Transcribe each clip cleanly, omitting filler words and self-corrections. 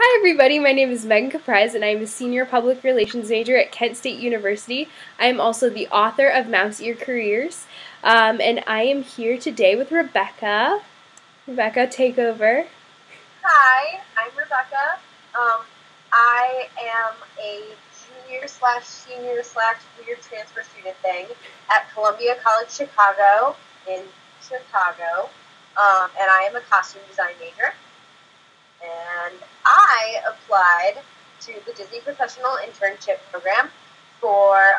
Hi everybody, my name is Meghan and I am a senior public relations major at Kent State University. I am also the author of Mouse Ear Careers, and I am here today with Rebecca. Rebecca, take over. Hi, I'm Rebecca. I am a junior/senior/weird transfer student thing at Columbia College Chicago in Chicago, and I am a costume design major. And I applied to the Disney Professional Internship program for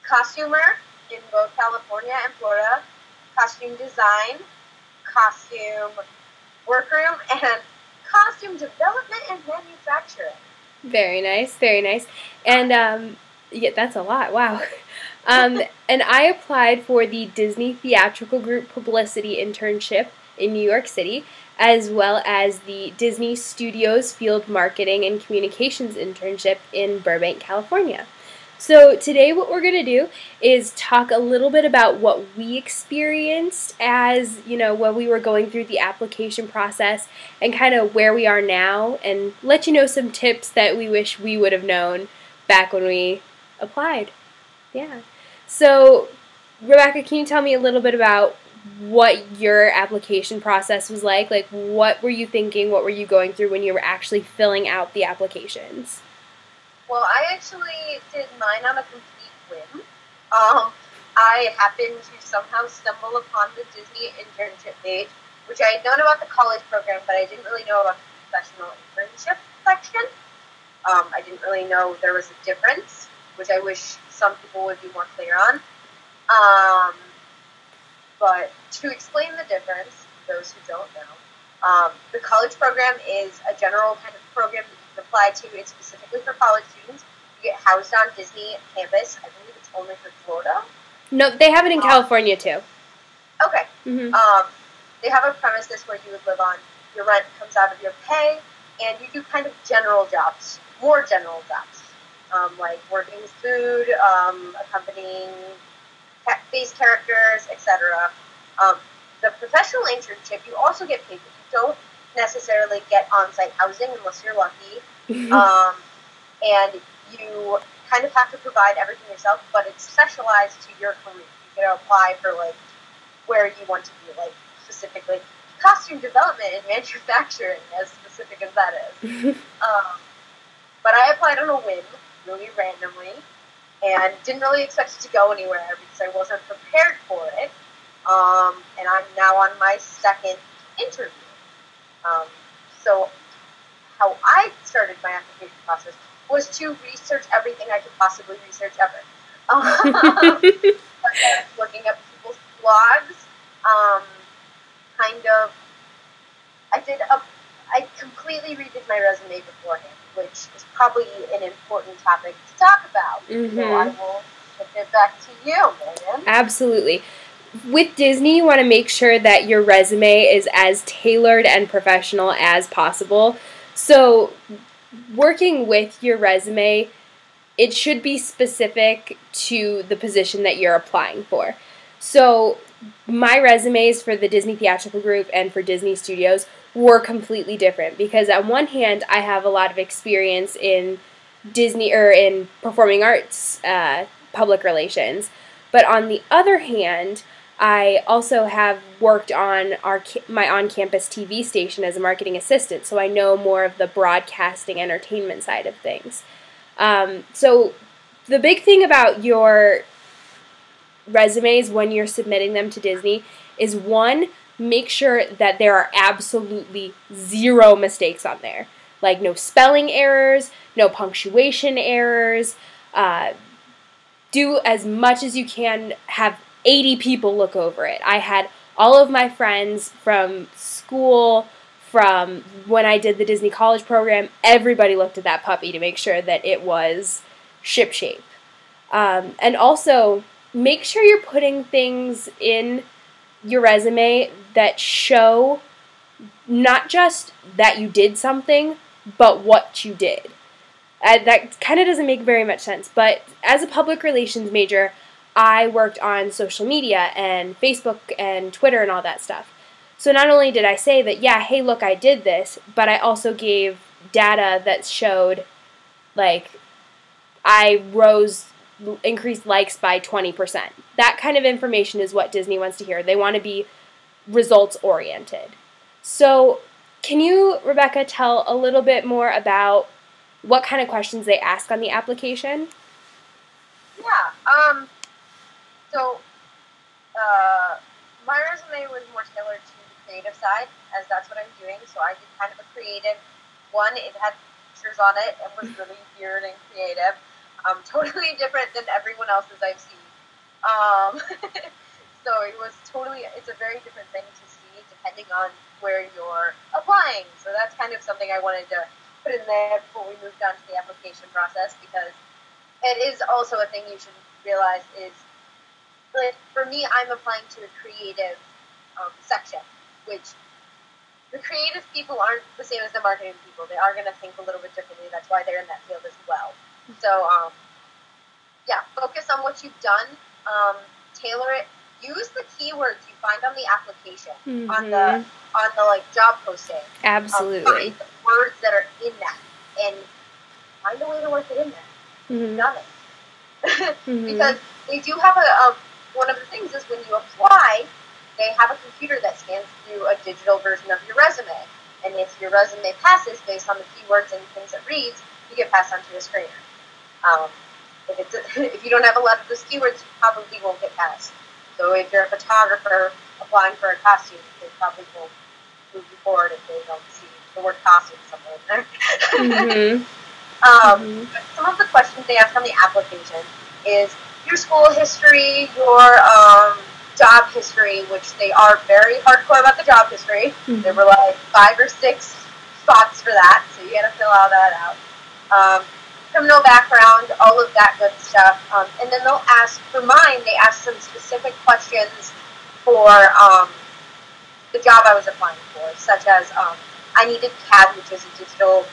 costumer in both California and Florida, costume design, costume workroom, and costume development and manufacturing. Very nice, very nice. And yeah, that's a lot, wow. And I applied for the Disney Theatrical Group Publicity Internship in New York City, as well as the Disney Studios Field Marketing and Communications Internship in Burbank, California. So today what we're going to do is talk a little bit about what we experienced as, when we were going through the application process and kind of where we are now, and let you know some tips that we wish we would have known back when we applied. Yeah. So, Rebecca, can you tell me a little bit about what your application process was like? Like, what were you thinking? What were you going through when you were actually filling out the applications? Well, I actually did mine on a complete whim. I happened to somehow stumble upon the Disney internship page, which I had known about the college program, but I didn't really know about the professional internship section. I didn't really know there was a difference, which I wish some people would be more clear on. But to explain the difference, those who don't know, the college program is a general kind of program that you can apply to. It's specifically for college students. You get housed on Disney campus. I believe it's only for Florida. No, they have it in California too. Okay. Mm-hmm. They have a premises where you would live on. Your rent comes out of your pay, and you do kind of general jobs, more general jobs, like working with food, accompanying face characters, etc. The professional internship, you also get paid, but you don't necessarily get on-site housing unless you're lucky. And you kind of have to provide everything yourself, but it's specialized to your career. You can apply for, where you want to be, specifically costume development and manufacturing, as specific as that is. But I applied on a whim, really randomly, and didn't really expect it to go anywhere because I wasn't prepared for it. And I'm now on my second interview. So how I started my application process was to research everything I could possibly research ever. Looking up people's blogs, I completely redid my resume beforehand, which is probably an important topic to talk about. Mm-hmm. So I will shift it back to you, Meghan. Absolutely. With Disney, you want to make sure that your resume is as tailored and professional as possible. So, working with your resume, it should be specific to the position that you're applying for. So, my resumes for the Disney Theatrical Group and for Disney Studios were completely different because on one hand, I have a lot of experience in Disney or in performing arts, public relations, but on the other hand, I also have worked on my on-campus TV station as a marketing assistant, so I know more of the broadcasting entertainment side of things. So the big thing about your resumes when you're submitting them to Disney is, one, make sure that there are absolutely zero mistakes on there. Like no spelling errors, no punctuation errors. Do as much as you can, have 80 people look over it. I had all of my friends from school, from when I did the Disney College program, everybody looked at that puppy to make sure that it was shipshape. And also, make sure you're putting things in your resume that show not just that you did something, but what you did. That kind of doesn't make very much sense, but as a public relations major, I worked on social media and Facebook and Twitter and all that stuff. So not only did I say that, yeah, hey, look, I did this, but I also gave data that showed, like, I increased likes by 20%. That kind of information is what Disney wants to hear. They want to be results-oriented. So can you, Rebecca, tell a little bit more about what kind of questions they ask on the application? Yeah. So my resume was more tailored to the creative side, as that's what I'm doing. So I did kind of a creative one. It had pictures on it and was really weird and creative. Totally different than everyone else's I've seen. So it's a very different thing to see depending on where you're applying. So that's kind of something I wanted to put in there before we moved on to the application process, because it is also a thing you should realize is, like, for me, I'm applying to a creative section, which the creative people aren't the same as the marketing people. They are going to think a little bit differently. That's why they're in that field as well. So, focus on what you've done, tailor it, use the keywords you find on the application, on the like job posting. Absolutely. Find the words that are in that, and find a way to work it in there. You've done it. Because they do have one of the things is when you apply, they have a computer that scans through a digital version of your resume. And if your resume passes based on the keywords and things it reads, you get passed on to a screener. If you don't have a lot of those keywords, you probably won't get passed. So if you're a photographer applying for a costume, they probably won't move you forward if they don't see the word costume somewhere in there. Some of the questions they ask on the application is your school history, your job history, which they are very hardcore about the job history. There were like 5 or 6 spots for that, so you got to fill all that out. Criminal background, all of that good stuff. And then they'll ask, for mine, they ask some specific questions for the job I was applying for, such as I needed CAD, which is a digital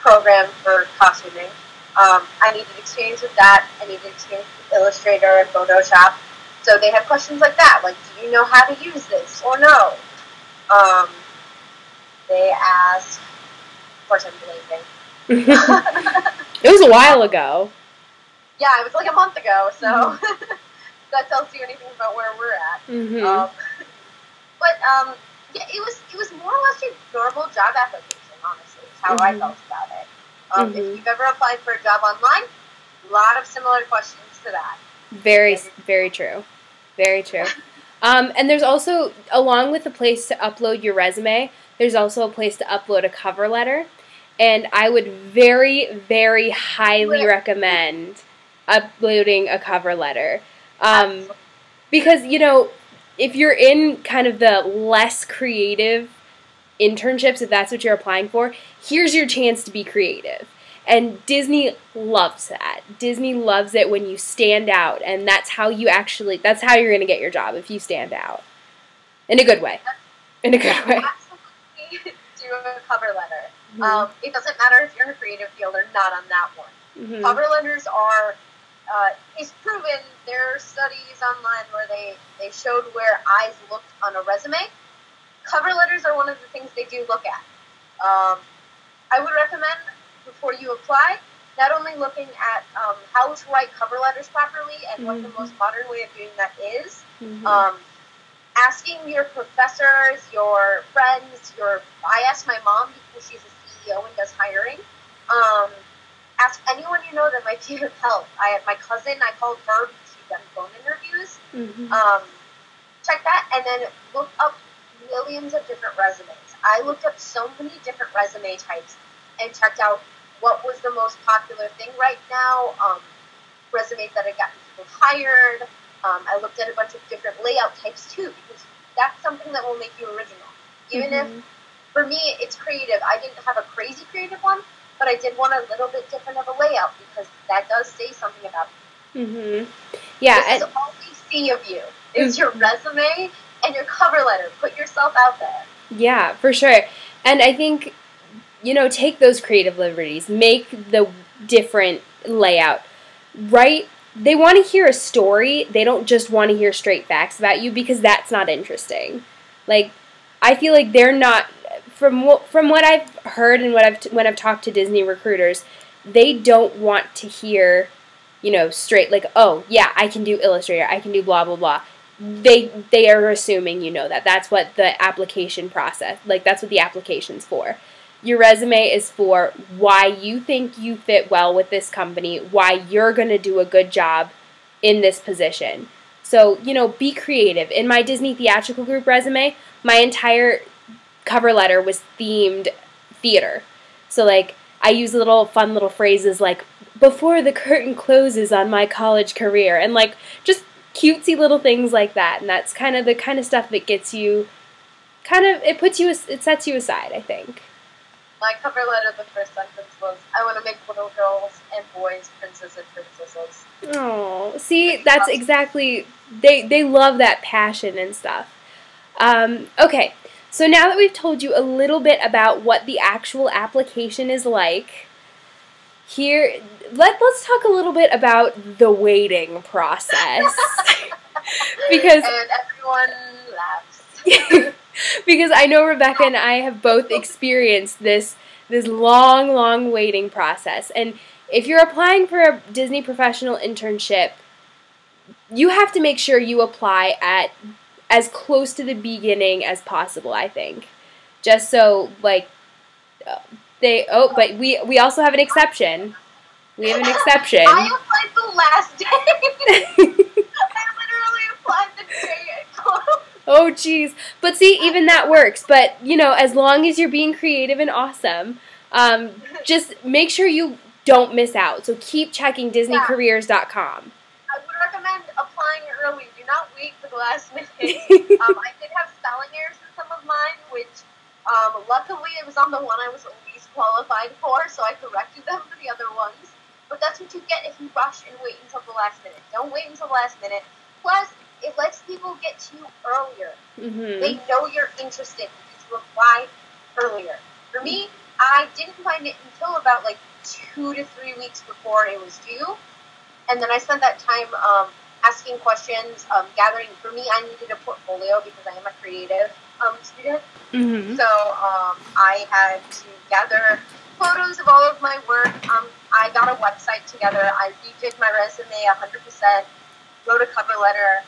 program for costuming. I needed experience with that. I needed experience with Illustrator and Photoshop. So they have questions like that, like, do you know how to use this or no? They ask, of course I'm blanking. It was a while ago. Yeah, it was like a month ago, so that tells you anything about where we're at. Yeah, it was more or less a normal job application, honestly, is how I felt about it. If you've ever applied for a job online, a lot of similar questions to that. Very, very true. Very true. And there's also, along with the place to upload your resume, there's also a place to upload a cover letter. And I would very, very highly recommend uploading a cover letter. Because, you know, if you're in kind of the less creative internships, if that's what you're applying for, here's your chance to be creative. And Disney loves that. Disney loves it when you stand out, and that's how you're going to get your job, if you stand out. In a good way. In a good way. Absolutely do a cover letter. It doesn't matter if you're in a creative field or not on that one. Cover letters are, it's proven, there are studies online where they showed where eyes looked on a resume. Cover letters are one of the things they do look at. I would recommend, before you apply, not only looking at how to write cover letters properly and what the most modern way of doing that is, asking your professors, your friends, I asked my mom because she's a CEO and does hiring. Ask anyone you know that might be of help. My cousin, I called her because she's done phone interviews. Check that, and then look up millions of different resumes. I looked up so many different resume types and checked out what was the most popular thing right now, resumes that had gotten people hired. I looked at a bunch of different layout types too, because that's something that will make you original. Even if, for me, it's creative. I didn't have a crazy creative one, but I did want a little bit different of a layout, because that does say something about you. Yeah, this is all we see of you. It's your resume and your cover letter. Put yourself out there. Yeah, for sure. And I think, you know, take those creative liberties. Make the different layout. Right? They want to hear a story. They don't just want to hear straight facts about you, because that's not interesting. Like, I feel like they're not, from what I've heard and when I've talked to Disney recruiters, they don't want to hear, straight like, oh yeah, I can do Illustrator, I can do blah blah blah. They are assuming that. That's what the application process, like that's what the application's for. Your resume is for why you think you fit well with this company, why you're going to do a good job in this position. So, be creative. In my Disney Theatrical Group resume, my entire cover letter was themed theater. So, like, I use fun little phrases like, before the curtain closes on my college career, and, like, just cutesy little things like that. And that's kind of the kind of stuff that gets you, it sets you aside, I think. My cover letter, the first sentence was, I want to make little girls and boys princes and princesses. Oh, see, that's exactly, they love that passion and stuff. Okay, so now that we've told you a little bit about what the actual application is like, here, let's talk a little bit about the waiting process. Because and everyone laughs. Because I know Rebecca and I have both experienced this long waiting process. And if you're applying for a Disney Professional Internship, you have to make sure you apply at as close to the beginning as possible, I think. Just so, like, but we also have an exception. We have an exception. I applied the last day. I literally applied the day it closed. Oh, jeez. But see, even that works. But, as long as you're being creative and awesome, just make sure you don't miss out. So keep checking DisneyCareers.com. I would recommend applying early. Do not wait for the last minute. I did have spelling errors in some of mine, which luckily it was on the one I was least qualified for, so I corrected them for the other ones. But that's what you get if you rush and wait until the last minute. Don't wait until the last minute. Plus, it lets people get to you earlier. Mm-hmm. They know you're interested because you applied earlier. For me, I didn't find it until about 2 to 3 weeks before it was due. And then I spent that time asking questions, gathering. For me, I needed a portfolio because I am a creative student. Mm-hmm. So I had to gather photos of all of my work. I got a website together. I redid my resume 100%, wrote a cover letter,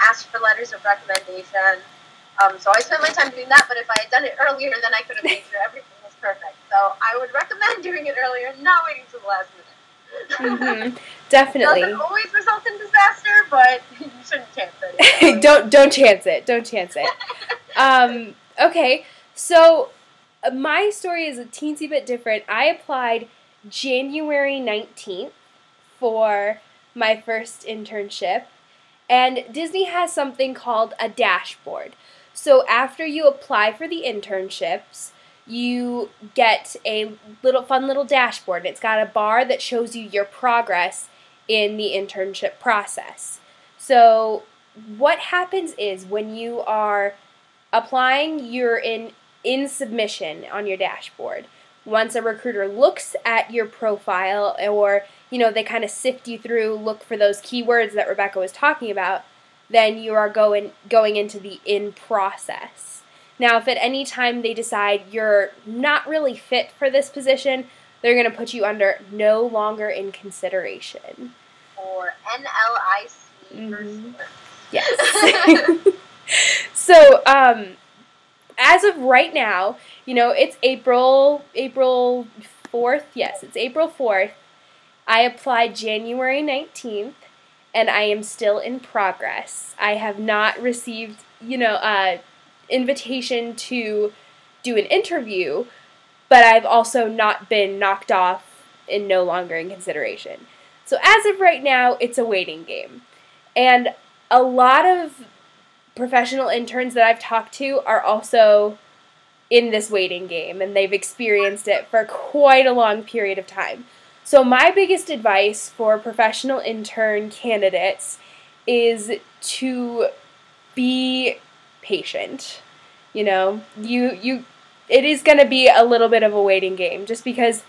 asked for letters of recommendation. So I spent my time doing that, but if I had done it earlier, then I could have made sure everything was perfect. So I would recommend doing it earlier, not waiting until the last minute. Mm-hmm. Definitely. It doesn't always result in disaster, but you shouldn't chance it. Don't chance it. Don't chance it. Okay, so my story is a teensy bit different. I applied January 19th for my first internship, and Disney has something called a dashboard. So after you apply for the internships, you get a fun little dashboard. It's got a bar that shows you your progress in the internship process. So what happens is when you are applying, you're in submission on your dashboard. Once a recruiter looks at your profile, or they kind of sift you through, look for those keywords that Rebecca was talking about, then you are going into the in process. Now, if at any time they decide you're not really fit for this position, they're going to put you under no longer in consideration. Or NLIC for short. Yes. So, as of right now, it's April 4th. Yes, it's April 4th. I applied January 19th, and I am still in progress. I have not received, invitation to do an interview, but I've also not been knocked off in no longer in consideration. So as of right now, it's a waiting game. And a lot of professional interns that I've talked to are also in this waiting game, and they've experienced it for quite a long period of time. So my biggest advice for professional intern candidates is to be patient. It is going to be a little bit of a waiting game, just because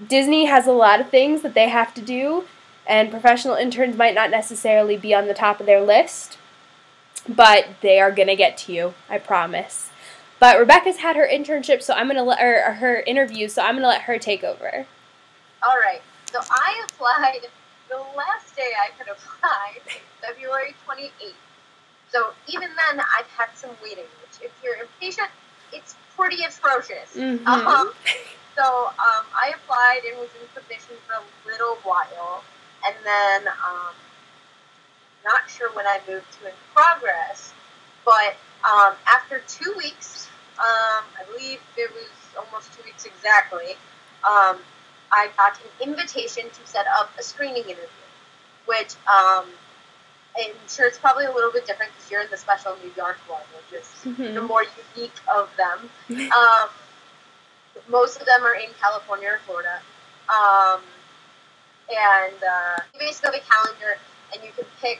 Disney has a lot of things that they have to do, and professional interns might not necessarily be on the top of their list. but they are going to get to you, I promise. But Rebecca's had her internship, so I'm going to let her interview, so I'm going to let her take over. All right. So I applied the last day I could apply, February 28th. So even then, I've had some waiting, which if you're impatient, it's pretty atrocious. Mm-hmm. So I applied and was in position for a little while, and then not sure when I moved to in progress, but after 2 weeks, I believe it was almost 2 weeks exactly, I got an invitation to set up a screening interview, which I'm sure it's probably a little bit different because you're in the special New York one, which is the more unique of them. Most of them are in California or Florida. And you basically have a calendar, and you can pick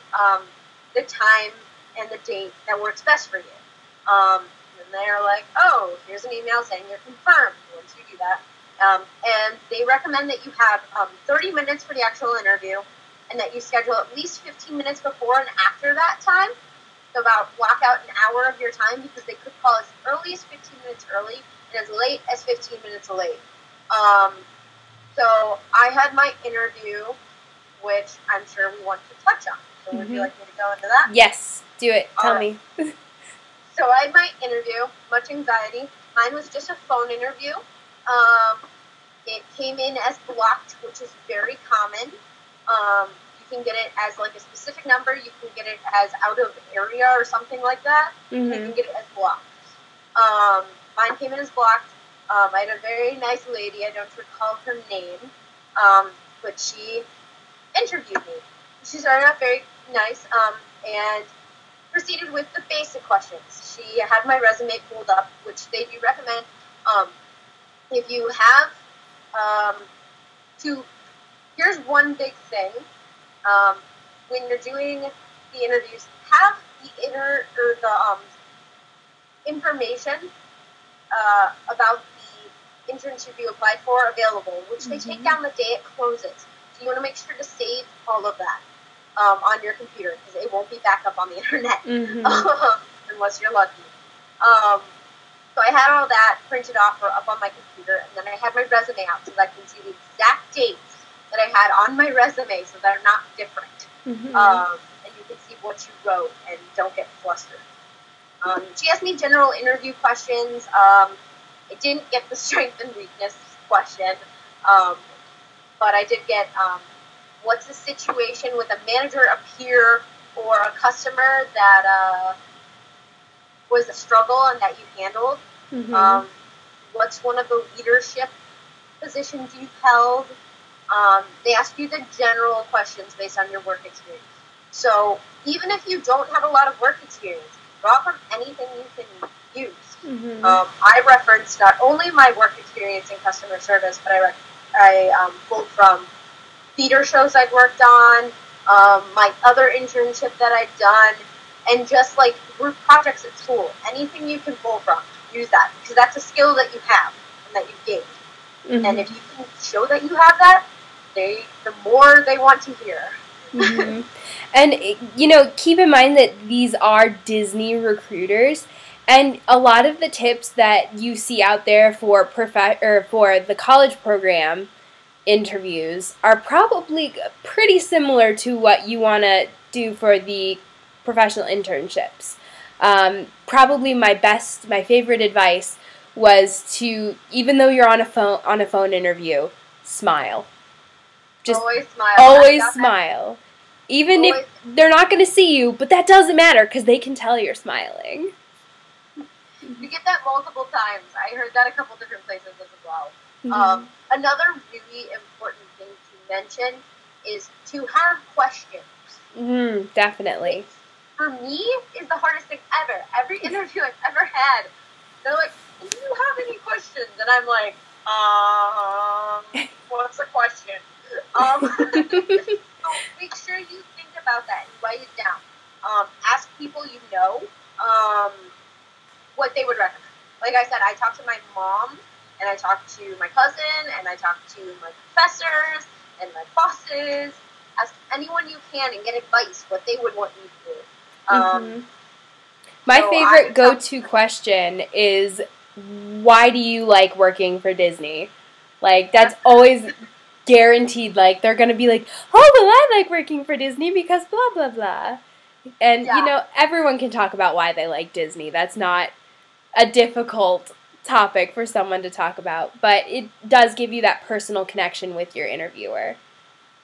the time and the date that works best for you. And they're like, oh, here's an email saying you're confirmed once you do that. And they recommend that you have 30 minutes for the actual interview, and that you schedule at least 15 minutes before and after that time. So about block out an hour of your time, because they could call as early as 15 minutes early and as late as 15 minutes late. So I had my interview, which I'm sure we want to touch on. So would you like me to go into that? Yes, do it. Tell me. So I had my interview, much anxiety. Mine was just a phone interview. It came in as blocked, which is very common. You can get it as like a specific number. You can get it as out of area or something like that. You can get it as blocked. Mine came in as blocked. I had a very nice lady. I don't recall her name, but she interviewed me. She started off very nice and proceeded with the basic questions. She had my resume pulled up, which they do recommend. If you have here's one big thing. When you're doing the interviews, have the information about the internship you applied for available, which they take down the day it closes. So you want to make sure to save all of that on your computer, because it won't be back up on the internet unless you're lucky. So I had all that printed off or up on my computer, and then I had my resume out so that I can see the exact dates that I had on my resume, so they're not different. And you can see what you wrote and don't get flustered. She asked me general interview questions. I didn't get the strength and weakness question, but I did get what's the situation with a manager, a peer, or a customer that was a struggle and that you handled. What's one of the leadership positions you've held? They ask you the general questions based on your work experience. So even if you don't have a lot of work experience, draw from anything you can use. I referenced not only my work experience in customer service, but I pulled from theater shows I'd worked on, my other internship that I'd done, and just like group projects at school. Anything you can pull from, use that, because that's a skill that you have and that you've gained. And if you can show that you have that, the more they want to hear. And, you know, keep in mind that these are Disney recruiters, and a lot of the tips that you see out there for for the college program interviews are probably pretty similar to what you want to do for the professional internships. Probably my favorite advice was to, even though you're on a phone interview, smile. Just always smile. Always smile. Even if they're not going to see you, but that doesn't matter because they can tell you're smiling. You get that multiple times. I heard that a couple different places as well. Another really important thing to mention is to have questions. Definitely. For me, is the hardest thing ever. Every interview I've ever had, they're like, do you have any questions? And I'm like, what's the question? So make sure you think about that and write it down. Ask people you know what they would recommend. Like I said, I talked to my mom, and I talked to my cousin, and I talked to my professors and my bosses. Ask anyone you can and get advice, what they would want you to do. My So favorite go-to question is, why do you like working for Disney? Like, that's always guaranteed. Like, they're going to be like, oh, well, I like working for Disney because blah, blah, blah. And, you know, everyone can talk about why they like Disney. That's not a difficult topic for someone to talk about. But it does give you that personal connection with your interviewer.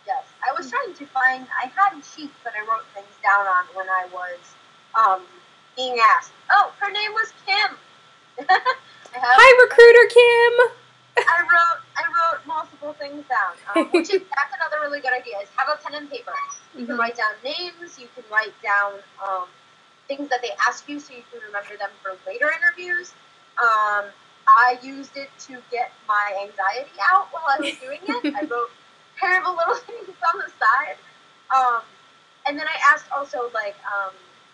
Yes. I was trying to find, I had sheets that I wrote things down on when I was being asked. Oh, her name was Kim. Hi, Recruiter Kim. I wrote multiple things down, which is, that's another really good idea, is have a pen and paper. You can write down names, you can write down things that they ask you so you can remember them for later interviews. I used it to get my anxiety out while I was doing it. I wrote terrible little things on the side. And then I asked also, like,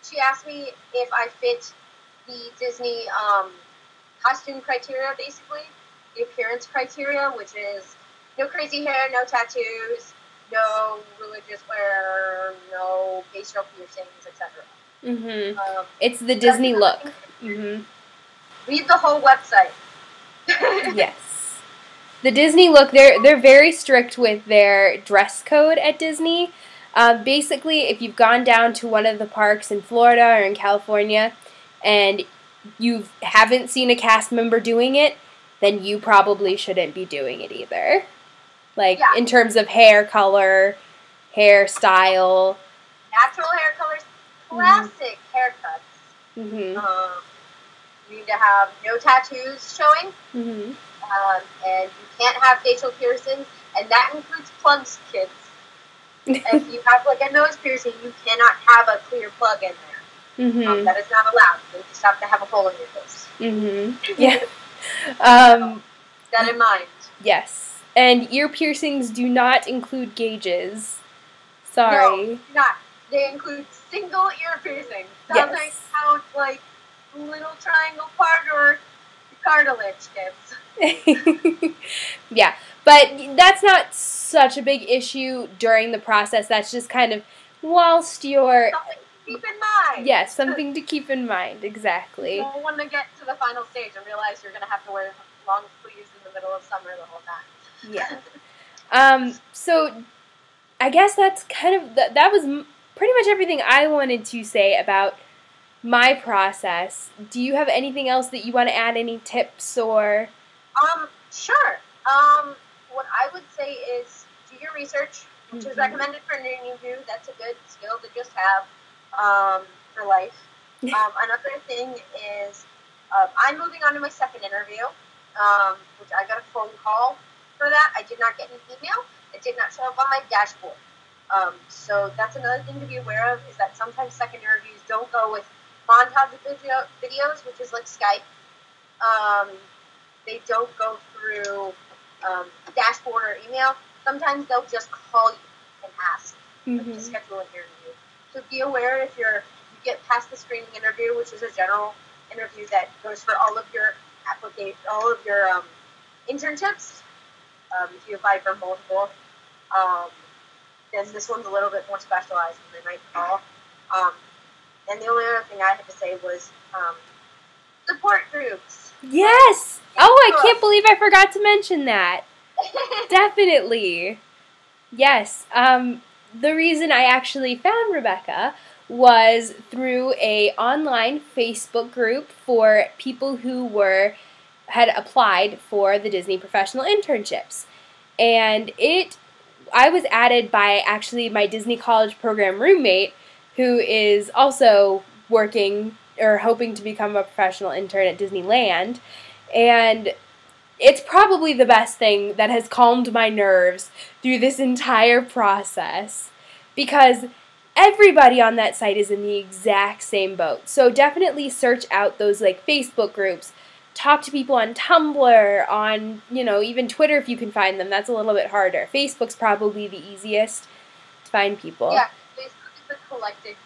she asked me if I fit the Disney costume criteria, basically. The appearance criteria, which is no crazy hair, no tattoos, no religious wear, no facial piercings, etc. It's the Disney look. Read the whole website. Yes. The Disney look, they're very strict with their dress code at Disney. Basically, if you've gone down to one of the parks in Florida or in California and you haven't seen a cast member doing it, then you probably shouldn't be doing it either. Like, in terms of hair color, hairstyle. Natural hair colors, classic haircuts. You need to have no tattoos showing. And you can't have facial piercings, and that includes plugs, kids. If you have, like, a nose piercing, you cannot have a clear plug in there. That is not allowed. You just have to have a hole in your face. Yeah. That in mind. Yes. And ear piercings do not include gauges. Sorry. No, do not. They include single ear piercings. Doesn't count like little triangle part or cartilage, kids. Yeah. But that's not such a big issue during the process. That's just kind of whilst you're... Something to keep in mind. Yes, something to keep in mind. Exactly. You don't want to get to the final stage and realize you're going to have to wear long sleeves in the middle of summer the whole time. Yeah. So I guess that's kind of... That was pretty much everything I wanted to say about my process. Do you have anything else that you want to add? Any tips or... Sure. What I would say is do your research, which is recommended for an interview. That's a good skill to just have for life. Another thing is I'm moving on to my second interview, which I got a phone call for that. I did not get an email. It did not show up on my dashboard. So that's another thing to be aware of, is that sometimes second interviews don't go with montage videos, which is like Skype. They don't go through dashboard or email. Sometimes they'll just call you and ask to schedule an interview. So be aware if you get past the screening interview, which is a general interview that goes for all of your internships. If you apply for multiple, then this one's a little bit more specialized and they might call. And the only other thing I had to say was support groups. Yes! Oh, I can't believe I forgot to mention that. Definitely. Yes. The reason I actually found Rebecca was through a online Facebook group for people who had applied for the Disney Professional Internships. And I was added by actually my Disney College program roommate, who is also working or hoping to become a professional intern at Disneyland. And it's probably the best thing that has calmed my nerves through this entire process, because everybody on that site is in the exact same boat. So definitely search out those like Facebook groups. Talk to people on Tumblr, on, even Twitter if you can find them. That's a little bit harder. Facebook's probably the easiest to find people. Yeah, Facebook is a collective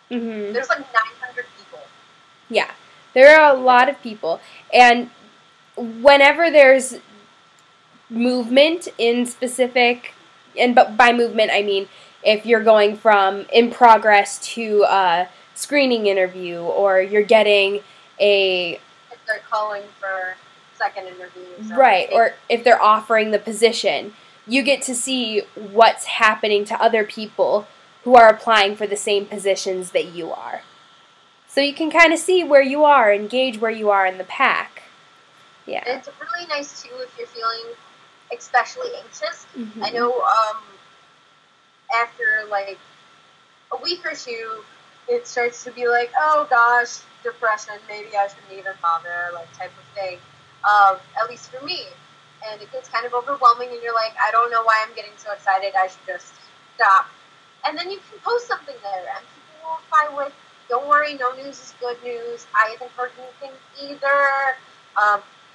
group. There's like 900 people. Yeah, there are a lot of people. And whenever there's movement in specific, and by movement I mean if you're going from in progress to screening interview, or you're getting a... If they're calling for second interviews. Right, or if they're offering the position, you get to see what's happening to other people who are applying for the same positions that you are. So you can kind of see where you are and gauge where you are in the pack. Yeah. And it's really nice, too, if you're feeling especially anxious. Mm-hmm. I know after, like, a week or two, it starts to be like, oh, gosh, depression, maybe I shouldn't even bother, like, type of thing. At least for me. And it gets kind of overwhelming, and you're like, I don't know why I'm getting so excited, I should just stop. And then you can post something there, and people will reply with, don't worry, no news is good news. I haven't heard anything either.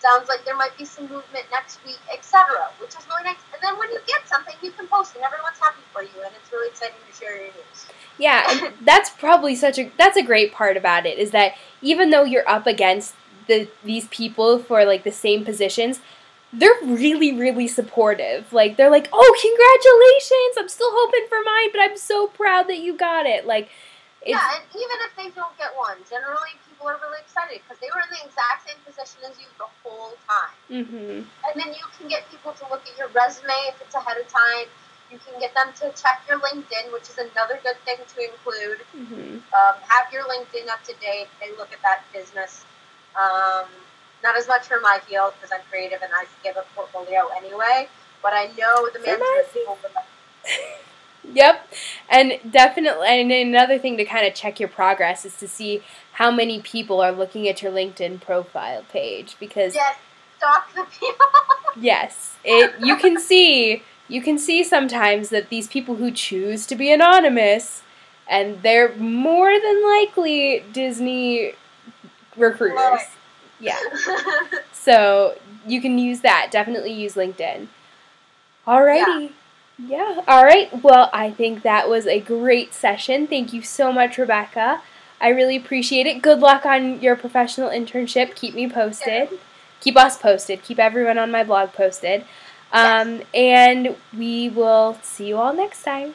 Sounds like there might be some movement next week, etc., which is really nice. And then when you get something, you can post, and everyone's happy for you, and it's really exciting to share your news. Yeah, and that's probably that's a great part about it, is that even though you're up against these people for, like, the same positions, they're really, really supportive. Like, they're like, oh, congratulations, I'm still hoping for mine, but I'm so proud that you got it. Like, yeah, and even if they don't get one, generally people are really excited because they were in the exact same position as you the whole time. Mm-hmm. And then you can get people to look at your resume if it's ahead of time. You can get them to check your LinkedIn, which is another good thing to include. Mm-hmm. Have your LinkedIn up to date. They look at that business. Not as much for my field because I'm creative and I give a portfolio anyway. But I know the management people would like. Yep, and definitely, and another thing to kind of check your progress is to see how many people are looking at your LinkedIn profile page, because yes, stalk the people. Yes, you can see sometimes that these people who choose to be anonymous, and they're more than likely Disney recruiters. Right. Yeah. So you can use that. Definitely use LinkedIn. Alrighty. Yeah. All right. Well, I think that was a great session. Thank you so much, Rebecca. I really appreciate it. Good luck on your professional internship. Keep me posted. Yeah. Keep us posted. Keep everyone on my blog posted. Yes. And we will see you all next time.